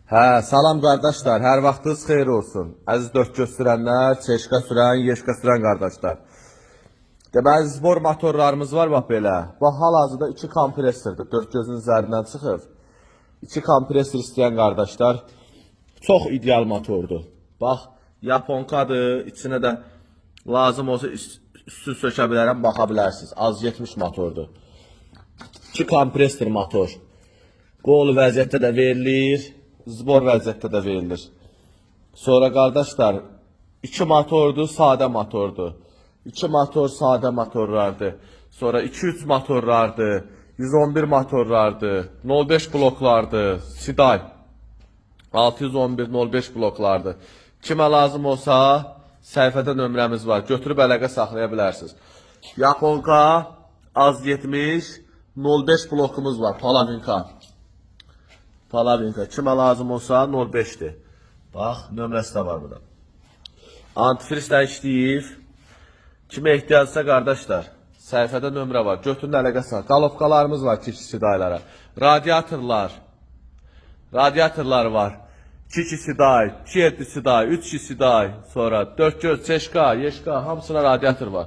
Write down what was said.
Salam qardaşlar, hər vaxtınız xeyir olsun. Əziz dörd göz sürənlər, çeşka sürən, yeşka sürən qardaşlar. Deməli, zbor motorlarımız var, bax belə. Bax, hal-hazırda 2 kompresordur, dörd gözün üzərindən çıxır. 2 kompresor istəyən qardaşlar, çox ideal motordur. Bax, Yaponkadır, içinə də lazım olsa üstü sökə bilərəm, baxa bilərsiniz. Az 70 motordur. 2 kompresor motor. Qol vəziyyətdə də verilir. Zbor vəziyyətdə də verilir. Sonra qardaşlar, 2 motordur, sadə motordur. 2 motor sadə motorlardır. Sonra 2-3 motorlardır. 111 motorlardır. 05 bloklardır. Siday. 611-05 bloklardır. Kimə lazım olsa, səhifədə nömrəmiz var. Götürüb əlaqə saxlaya bilərsiniz. Yaponka, az 70, 05 blokumuz var. Palavinka. Kimə lazım olsa 05'dir. Bax, nömrəsi də var burada. Antifriz də işləyir. Kimə ehtiyacsa qardaşlar, səhifədə nömrə var. Götürün əlaqə saxlayın. Qalovkalarımız var 2 sidaylara. Radiatorlar var. 2 siday, 2 siday, 3 siday, sonra 4 göz, çeşka, yeşka, hamısına radiator var.